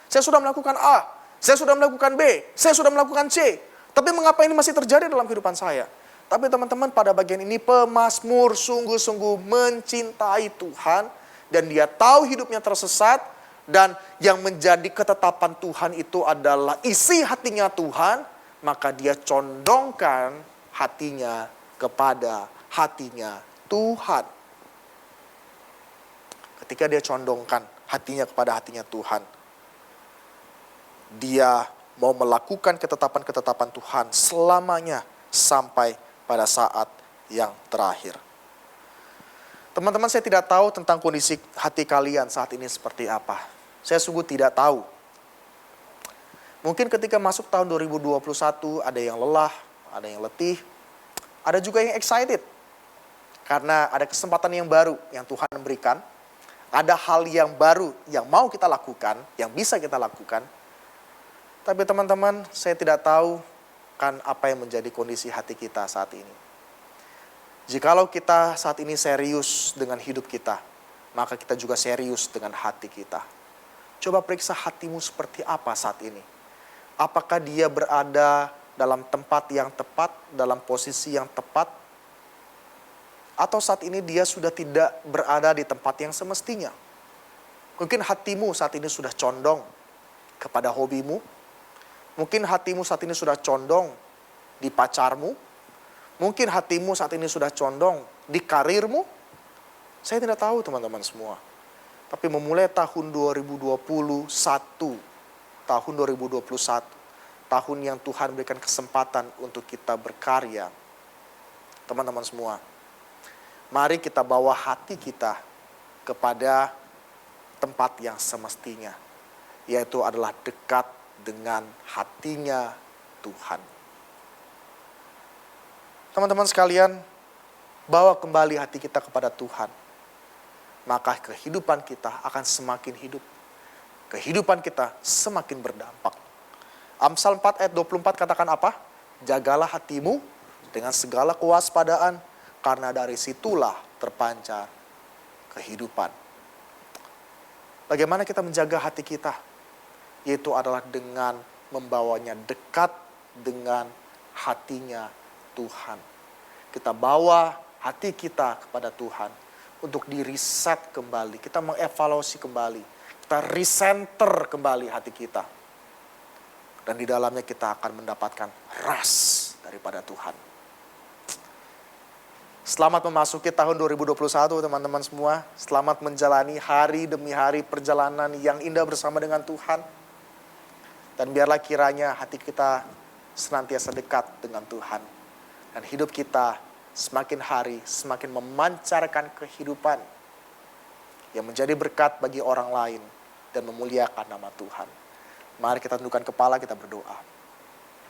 saya sudah melakukan A, saya sudah melakukan B, saya sudah melakukan C. Tapi mengapa ini masih terjadi dalam kehidupan saya? Tapi teman-teman, pada bagian ini pemazmur sungguh-sungguh mencintai Tuhan. Dan dia tahu hidupnya tersesat. Dan yang menjadi ketetapan Tuhan itu adalah isi hatinya Tuhan. Maka dia condongkan hatinya kepada hatinya Tuhan. Ketika dia condongkan hatinya kepada hatinya Tuhan, dia mau melakukan ketetapan-ketetapan Tuhan selamanya sampai pada saat yang terakhir. Teman-teman, saya tidak tahu tentang kondisi hati kalian saat ini seperti apa. Saya sungguh tidak tahu. Mungkin ketika masuk tahun 2021 ada yang lelah, ada yang letih, ada juga yang excited. Karena ada kesempatan yang baru yang Tuhan berikan. Ada hal yang baru yang mau kita lakukan, yang bisa kita lakukan. Tapi teman-teman, saya tidak tahu kan apa yang menjadi kondisi hati kita saat ini. Jikalau kita saat ini serius dengan hidup kita, maka kita juga serius dengan hati kita. Coba periksa hatimu seperti apa saat ini. Apakah dia berada dalam tempat yang tepat, dalam posisi yang tepat? Atau saat ini dia sudah tidak berada di tempat yang semestinya? Mungkin hatimu saat ini sudah condong kepada hobimu. Mungkin hatimu saat ini sudah condong di pacarmu. Mungkin hatimu saat ini sudah condong di karirmu. Saya tidak tahu teman-teman semua. Tapi memulai tahun 2021, tahun 2021, tahun yang Tuhan berikan kesempatan untuk kita berkarya. Teman-teman semua, mari kita bawa hati kita kepada tempat yang semestinya. Yaitu adalah dekat dengan hatinya Tuhan. Teman-teman sekalian, bawa kembali hati kita kepada Tuhan. Maka kehidupan kita akan semakin hidup. Kehidupan kita semakin berdampak. Amsal 4 ayat 24 katakan apa? Jagalah hatimu dengan segala kewaspadaan, karena dari situlah terpancar kehidupan. Bagaimana kita menjaga hati kita? Yaitu adalah dengan membawanya dekat dengan hatinya Tuhan. Kita bawa hati kita kepada Tuhan untuk di-reset kembali. Kita mengevaluasi kembali. Kita recenter kembali hati kita. Dan di dalamnya kita akan mendapatkan rest daripada Tuhan. Selamat memasuki tahun 2021 teman-teman semua. Selamat menjalani hari demi hari perjalanan yang indah bersama dengan Tuhan. Dan biarlah kiranya hati kita senantiasa dekat dengan Tuhan. Dan hidup kita semakin hari semakin memancarkan kehidupan yang menjadi berkat bagi orang lain dan memuliakan nama Tuhan. Mari kita tundukkan kepala, kita berdoa.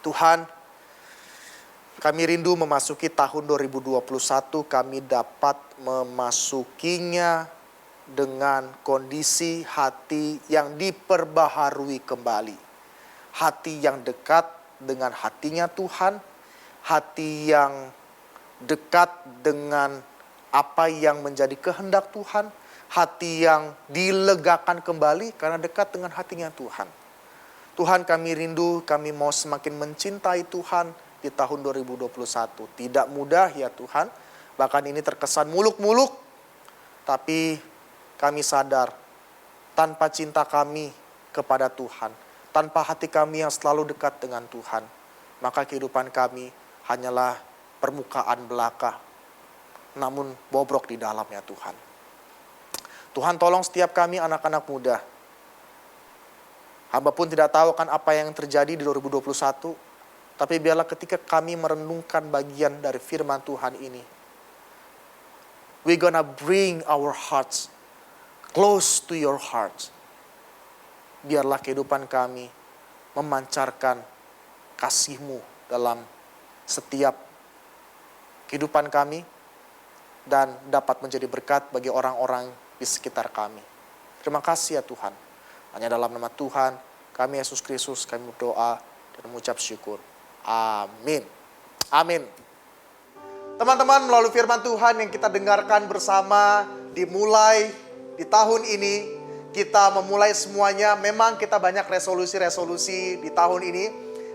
Tuhan, kami rindu memasuki tahun 2021, kami dapat memasukinya dengan kondisi hati yang diperbaharui kembali. Hati yang dekat dengan hatinya Tuhan, hati yang dekat dengan apa yang menjadi kehendak Tuhan, hati yang dilegakan kembali karena dekat dengan hatinya Tuhan. Tuhan, kami rindu, kami mau semakin mencintai Tuhan di tahun 2021. Tidak mudah ya Tuhan, bahkan ini terkesan muluk-muluk, tapi kami sadar tanpa cinta kami kepada Tuhan, tanpa hati kami yang selalu dekat dengan Tuhan, maka kehidupan kami hanyalah permukaan belaka, namun bobrok di dalamnya Tuhan. Tuhan, tolong setiap kami anak-anak muda. Hamba pun tidak tahu kan apa yang terjadi di 2021, tapi biarlah ketika kami merenungkan bagian dari firman Tuhan ini, we gonna bring our hearts close to your heart. Biarlah kehidupan kami memancarkan kasih-Mu dalam setiap kehidupan kami dan dapat menjadi berkat bagi orang-orang di sekitar kami. Terima kasih ya Tuhan. Hanya dalam nama Tuhan kami Yesus Kristus kami berdoa dan mengucap syukur. Amin. Amin. Teman-teman, melalui firman Tuhan yang kita dengarkan bersama, dimulai di tahun ini, kita memulai semuanya. Memang kita banyak resolusi-resolusi di tahun ini,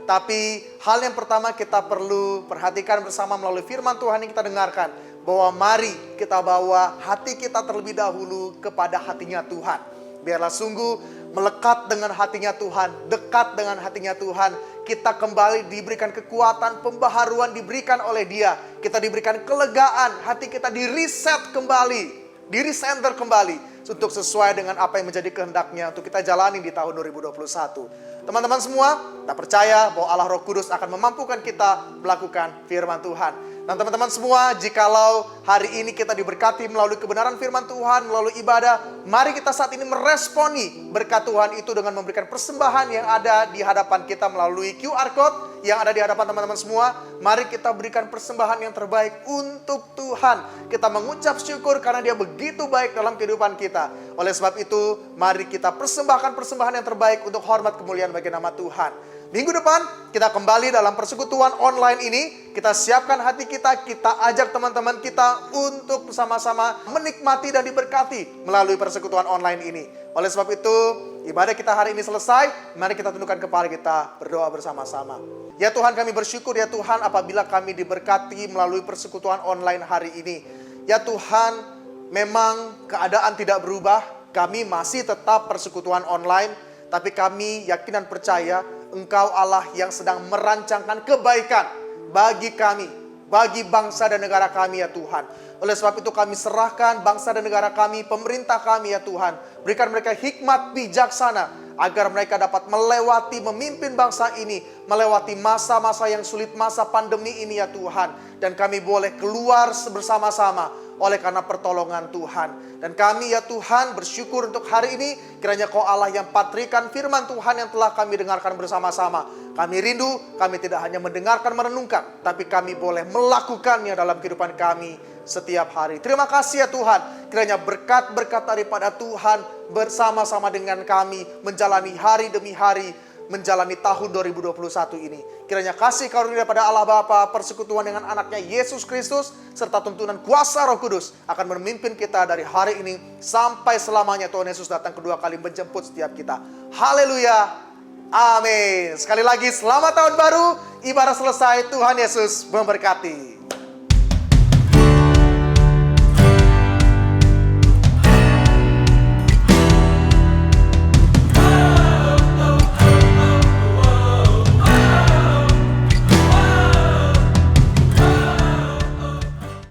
tapi hal yang pertama kita perlu perhatikan bersama melalui firman Tuhan yang kita dengarkan, bahwa mari kita bawa hati kita terlebih dahulu kepada hatinya Tuhan. Biarlah sungguh melekat dengan hatinya Tuhan, dekat dengan hatinya Tuhan. Kita kembali diberikan kekuatan, pembaharuan diberikan oleh Dia. Kita diberikan kelegaan, hati kita di-reset kembali, di-recenter kembali untuk sesuai dengan apa yang menjadi kehendak-Nya untuk kita jalani di tahun 2021. Teman-teman semua, kita percaya bahwa Allah Roh Kudus akan memampukan kita melakukan firman Tuhan. Dan teman-teman semua, jikalau hari ini kita diberkati melalui kebenaran firman Tuhan, melalui ibadah, mari kita saat ini meresponi berkat Tuhan itu dengan memberikan persembahan yang ada di hadapan kita melalui QR Code yang ada di hadapan teman-teman semua. Mari kita berikan persembahan yang terbaik untuk Tuhan. Kita mengucap syukur karena Dia begitu baik dalam kehidupan kita. Oleh sebab itu, mari kita persembahkan persembahan yang terbaik untuk hormat kemuliaan bagi nama Tuhan. Minggu depan kita kembali dalam persekutuan online ini. Kita siapkan hati kita, kita ajak teman-teman kita untuk bersama-sama menikmati dan diberkati melalui persekutuan online ini. Oleh sebab itu, ibadah kita hari ini selesai. Mari kita tundukkan kepala kita, berdoa bersama-sama. Ya Tuhan, kami bersyukur ya Tuhan apabila kami diberkati melalui persekutuan online hari ini. Ya Tuhan, memang keadaan tidak berubah. Kami masih tetap persekutuan online, tapi kami yakin dan percaya Engkau Allah yang sedang merancangkan kebaikan bagi kami, bagi bangsa dan negara kami ya Tuhan. Oleh sebab itu kami serahkan bangsa dan negara kami, pemerintah kami ya Tuhan. Berikan mereka hikmat bijaksana agar mereka dapat melewati, memimpin bangsa ini, melewati masa-masa yang sulit, masa pandemi ini ya Tuhan. Dan kami boleh keluar bersama-sama oleh karena pertolongan Tuhan. Dan kami ya Tuhan bersyukur untuk hari ini. Kiranya Kau Allah yang patrikan firman Tuhan yang telah kami dengarkan bersama-sama. Kami rindu, kami tidak hanya mendengarkan, merenungkan, tapi kami boleh melakukannya dalam kehidupan kami setiap hari. Terima kasih ya Tuhan. Kiranya berkat-berkat daripada Tuhan bersama-sama dengan kami menjalani hari demi hari, menjalani tahun 2021 ini. Kiranya kasih karunia daripada Allah Bapa, persekutuan dengan anaknya Yesus Kristus, serta tuntunan kuasa Roh Kudus akan memimpin kita dari hari ini sampai selamanya Tuhan Yesus datang kedua kali menjemput setiap kita. Haleluya. Amin. Sekali lagi selamat tahun baru. Ibadah selesai. Tuhan Yesus memberkati.